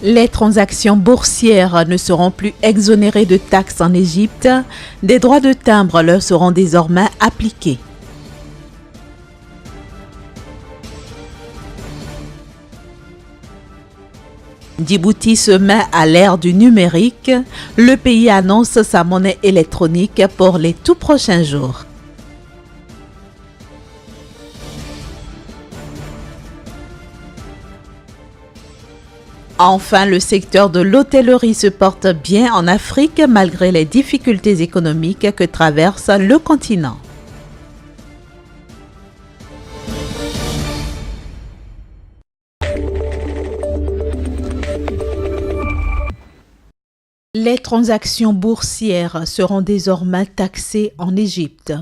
Les transactions boursières ne seront plus exonérées de taxes en Égypte. Des droits de timbre leur seront désormais appliqués. Djibouti se met à l'ère du numérique. Le pays annonce sa monnaie électronique pour les tout prochains jours. Enfin, le secteur de l'hôtellerie se porte bien en Afrique malgré les difficultés économiques que traverse le continent. Les transactions boursières seront désormais taxées en Égypte.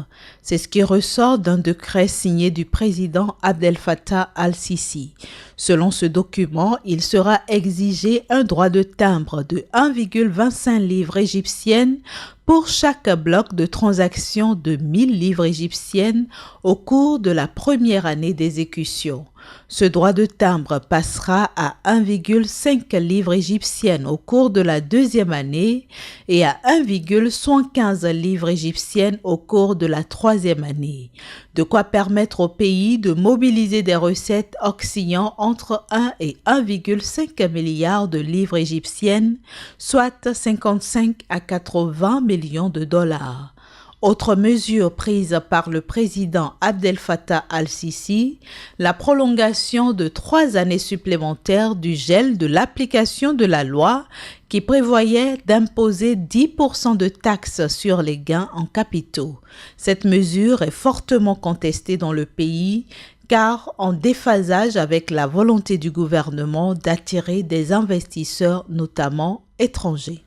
C'est ce qui ressort d'un décret signé du président Abdel Fattah al-Sisi. Selon ce document, il sera exigé un droit de timbre de 1,25 livres égyptiennes pour chaque bloc de transaction de 1000 livres égyptiennes au cours de la première année d'exécution. Ce droit de timbre passera à 1,5 livres égyptiennes au cours de la deuxième année et à 1,75 livres égyptiennes au cours de la troisième année. De quoi permettre au pays de mobiliser des recettes oscillant entre 1 et 1,5 milliard de livres égyptiennes, soit 55 à 80 millions de dollars. Autre mesure prise par le président Abdel Fattah al-Sisi, la prolongation de 3 années supplémentaires du gel de l'application de la loi qui prévoyait d'imposer 10% de taxes sur les gains en capitaux. Cette mesure est fortement contestée dans le pays car en déphasage avec la volonté du gouvernement d'attirer des investisseurs, notamment étrangers.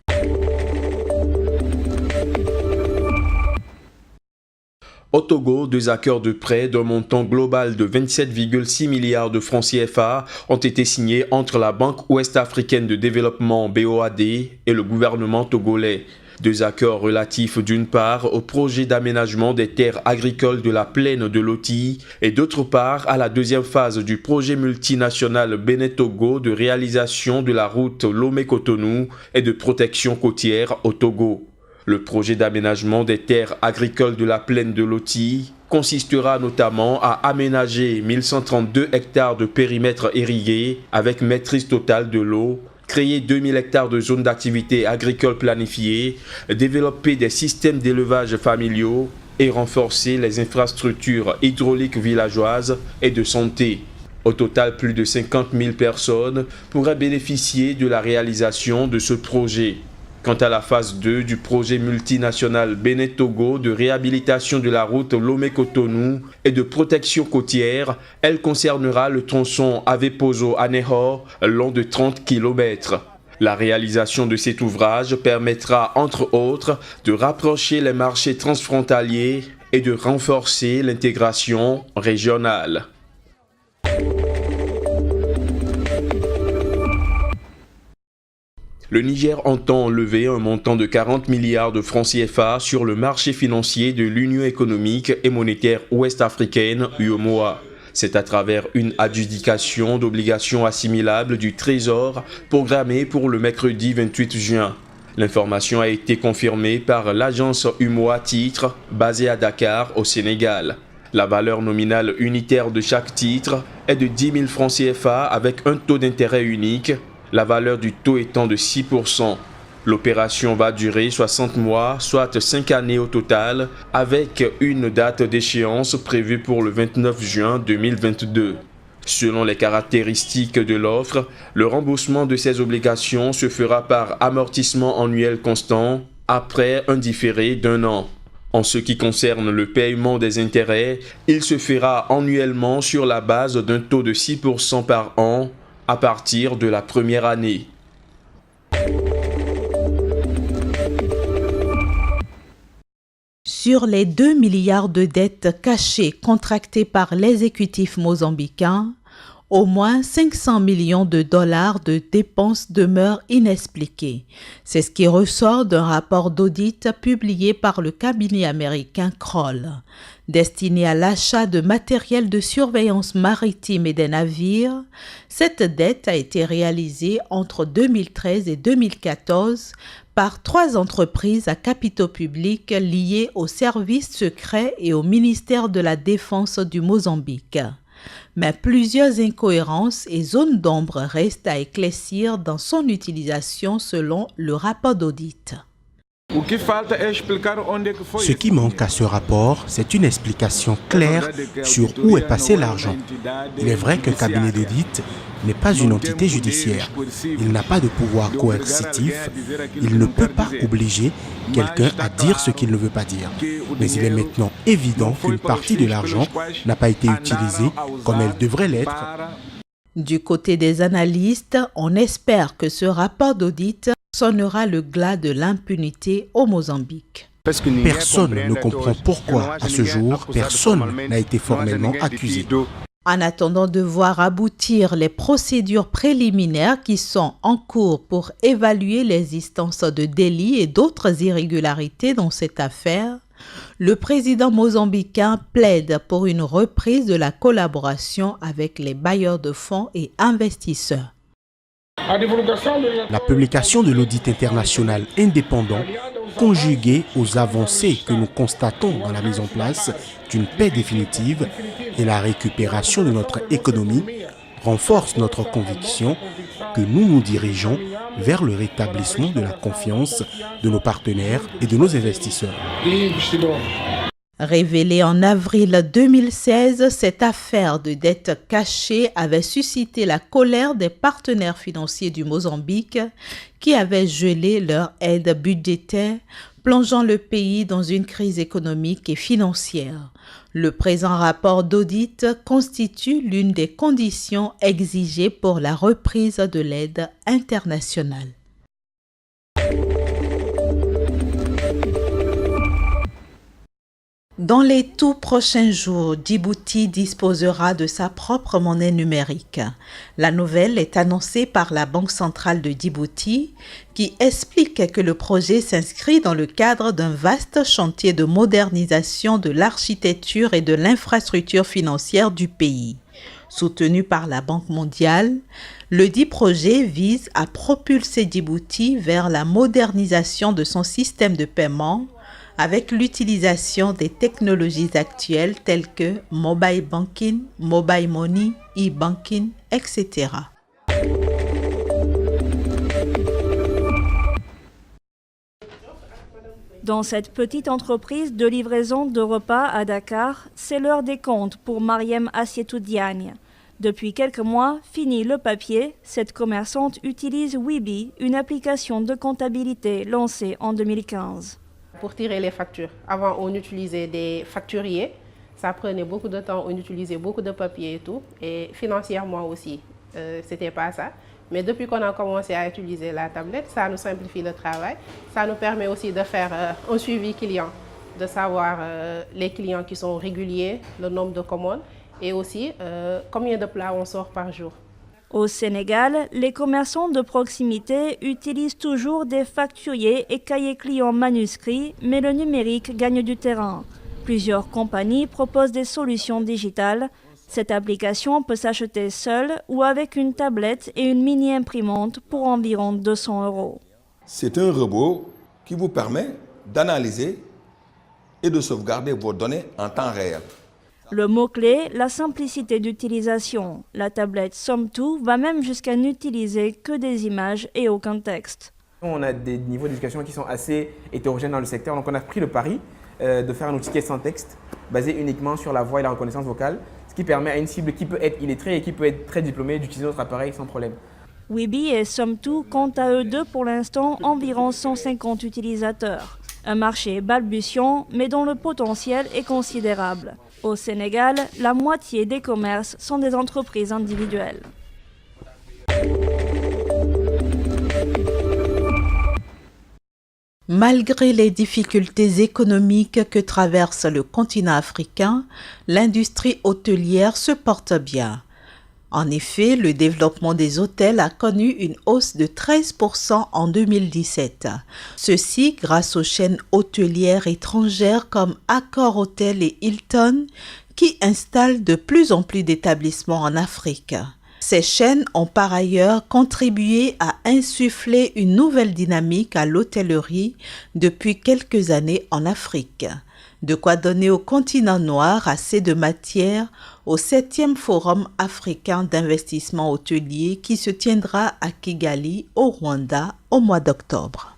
Au Togo, 2 accords de prêt d'un montant global de 27,6 milliards de francs CFA ont été signés entre la Banque ouest-africaine de développement BOAD et le gouvernement togolais. 2 accords relatifs d'une part au projet d'aménagement des terres agricoles de la plaine de Loti et d'autre part à la deuxième phase du projet multinational Bénin-Togo de réalisation de la route Lomé-Cotonou et de protection côtière au Togo. Le projet d'aménagement des terres agricoles de la plaine de Loti consistera notamment à aménager 1132 hectares de périmètre irrigué avec maîtrise totale de l'eau, créer 2000 hectares de zones d'activité agricole planifiées, développer des systèmes d'élevage familiaux et renforcer les infrastructures hydrauliques villageoises et de santé. Au total, plus de 50 000 personnes pourraient bénéficier de la réalisation de ce projet. Quant à la phase 2 du projet multinational Bénin-Togo de réhabilitation de la route Lomé-Cotonou et de protection côtière, elle concernera le tronçon Aveposo-Anéhor long de 30 km. La réalisation de cet ouvrage permettra entre autres de rapprocher les marchés transfrontaliers et de renforcer l'intégration régionale. Le Niger entend lever un montant de 40 milliards de francs CFA sur le marché financier de l'Union économique et monétaire ouest-africaine, UEMOA. C'est à travers une adjudication d'obligations assimilables du Trésor programmée pour le mercredi 28 juin. L'information a été confirmée par l'agence UEMOA Titres, basée à Dakar, au Sénégal. La valeur nominale unitaire de chaque titre est de 10 000 francs CFA avec un taux d'intérêt unique, la valeur du taux étant de 6%. L'opération va durer 60 mois, soit 5 années au total, avec une date d'échéance prévue pour le 29 juin 2022. Selon les caractéristiques de l'offre, le remboursement de ces obligations se fera par amortissement annuel constant, après un différé d'1 an. En ce qui concerne le paiement des intérêts, il se fera annuellement sur la base d'un taux de 6% par an, à partir de la première année. Sur les 2 milliards de dettes cachées contractées par l'exécutif mozambicain, Au moins 500 millions de dollars de dépenses demeurent inexpliquées. C'est ce qui ressort d'un rapport d'audit publié par le cabinet américain Kroll. Destiné à l'achat de matériel de surveillance maritime et des navires, cette dette a été réalisée entre 2013 et 2014 par 3 entreprises à capitaux publics liées aux services secrets et au ministère de la Défense du Mozambique. Mais plusieurs incohérences et zones d'ombre restent à éclaircir dans son utilisation selon le rapport d'audit. Ce qui manque à ce rapport, c'est une explication claire sur où est passé l'argent. Il est vrai qu'un cabinet d'audit n'est pas une entité judiciaire. Il n'a pas de pouvoir coercitif. Il ne peut pas obliger quelqu'un à dire ce qu'il ne veut pas dire. Mais il est maintenant évident qu'une partie de l'argent n'a pas été utilisée comme elle devrait l'être. Du côté des analystes, on espère que ce rapport d'audit sonnera le glas de l'impunité au Mozambique. Personne ne comprend pourquoi, à ce jour, personne n'a été formellement accusé. En attendant de voir aboutir les procédures préliminaires qui sont en cours pour évaluer l'existence de délits et d'autres irrégularités dans cette affaire, le président mozambicain plaide pour une reprise de la collaboration avec les bailleurs de fonds et investisseurs. La publication de l'audit international indépendant, conjuguée aux avancées que nous constatons dans la mise en place d'une paix définitive et la récupération de notre économie, renforce notre conviction que nous nous dirigeons vers le rétablissement de la confiance de nos partenaires et de nos investisseurs. Révélée en avril 2016, cette affaire de dette cachée avait suscité la colère des partenaires financiers du Mozambique qui avaient gelé leur aide budgétaire, plongeant le pays dans une crise économique et financière. Le présent rapport d'audit constitue l'une des conditions exigées pour la reprise de l'aide internationale. Dans les tout prochains jours, Djibouti disposera de sa propre monnaie numérique. La nouvelle est annoncée par la Banque centrale de Djibouti, qui explique que le projet s'inscrit dans le cadre d'un vaste chantier de modernisation de l'architecture et de l'infrastructure financière du pays. Soutenu par la Banque mondiale, le dit projet vise à propulser Djibouti vers la modernisation de son système de paiement, avec l'utilisation des technologies actuelles telles que mobile banking, mobile money, e-banking, etc. Dans cette petite entreprise de livraison de repas à Dakar, c'est l'heure des comptes pour Mariem Assietou Diagne. Depuis quelques mois, fini le papier, cette commerçante utilise Weeby, une application de comptabilité lancée en 2015. Pour tirer les factures. Avant, on utilisait des facturiers. Ça prenait beaucoup de temps, on utilisait beaucoup de papier et tout. Et financièrement aussi, c'était pas ça. Mais depuis qu'on a commencé à utiliser la tablette, ça nous simplifie le travail. Ça nous permet aussi de faire un suivi client, de savoir les clients qui sont réguliers, le nombre de commandes et aussi combien de plats on sort par jour. Au Sénégal, les commerçants de proximité utilisent toujours des facturiers et cahiers clients manuscrits, mais le numérique gagne du terrain. Plusieurs compagnies proposent des solutions digitales. Cette application peut s'acheter seule ou avec une tablette et une mini-imprimante pour environ 200 €. C'est un robot qui vous permet d'analyser et de sauvegarder vos données en temps réel. Le mot-clé, la simplicité d'utilisation. La tablette Somme2 va même jusqu'à n'utiliser que des images et aucun texte. On a des niveaux d'éducation qui sont assez hétérogènes dans le secteur, donc on a pris le pari de faire un outil qui est sans texte, basé uniquement sur la voix et la reconnaissance vocale, ce qui permet à une cible qui peut être illettrée et qui peut être très diplômée d'utiliser notre appareil sans problème. Weeby et Somme2 comptent à eux deux pour l'instant environ 150 utilisateurs. Un marché balbutiant, mais dont le potentiel est considérable. Au Sénégal, la moitié des commerces sont des entreprises individuelles. Malgré les difficultés économiques que traverse le continent africain, l'industrie hôtelière se porte bien. En effet, le développement des hôtels a connu une hausse de 13% en 2017. Ceci grâce aux chaînes hôtelières étrangères comme Accor Hotel et Hilton qui installent de plus en plus d'établissements en Afrique. Ces chaînes ont par ailleurs contribué à insuffler une nouvelle dynamique à l'hôtellerie depuis quelques années en Afrique. De quoi donner au continent noir assez de matière au 7e Forum africain d'investissement hôtelier qui se tiendra à Kigali, au Rwanda, au mois d'octobre.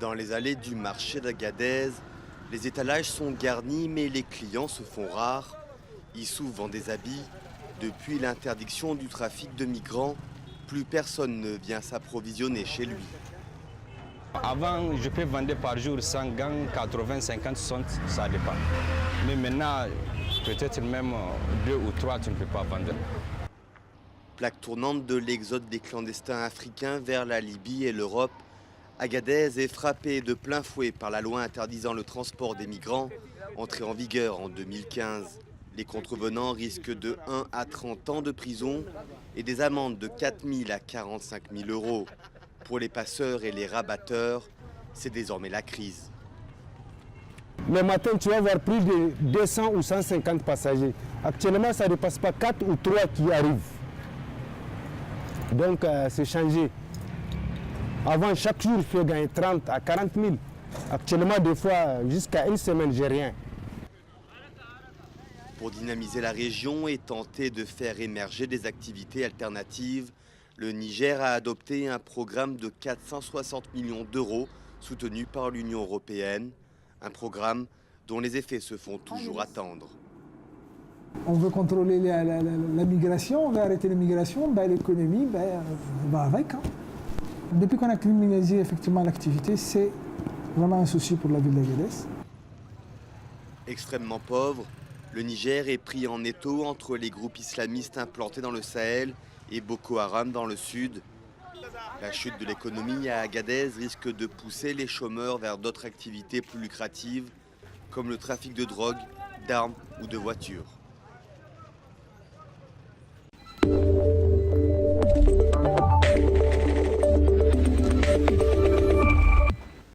Dans les allées du marché d'Agadez, les étalages sont garnis mais les clients se font rares. Issou vend des habits. Depuis l'interdiction du trafic de migrants, plus personne ne vient s'approvisionner chez lui. Avant, je peux vendre par jour 100 gants, 80, 50, 60, ça dépend. Mais maintenant, peut-être même 2 ou 3, tu ne peux pas vendre. Plaque tournante de l'exode des clandestins africains vers la Libye et l'Europe, Agadez est frappée de plein fouet par la loi interdisant le transport des migrants, entrée en vigueur en 2015. Les contrevenants risquent de 1 à 30 ans de prison et des amendes de 4 000 à 45 000 euros. Pour les passeurs et les rabatteurs, c'est désormais la crise. Le matin, tu vas voir plus de 200 ou 150 passagers. Actuellement, ça ne dépasse pas 4 ou 3 qui arrivent. Donc, c'est changé. Avant, chaque jour, il faut gagner 30 à 40 000. Actuellement, des fois, jusqu'à une semaine, j'ai rien. Pour dynamiser la région et tenter de faire émerger des activités alternatives, le Niger a adopté un programme de 460 millions d'euros soutenu par l'Union européenne. Un programme dont les effets se font toujours attendre. On veut contrôler la migration, on veut arrêter l'immigration, l'économie va avec. Hein. Depuis qu'on a criminalisé effectivement l'activité, c'est vraiment un souci pour la ville d'Agadez. Extrêmement pauvre, le Niger est pris en étau entre les groupes islamistes implantés dans le Sahel et Boko Haram dans le sud. La chute de l'économie à Agadez risque de pousser les chômeurs vers d'autres activités plus lucratives, comme le trafic de drogue, d'armes ou de voitures.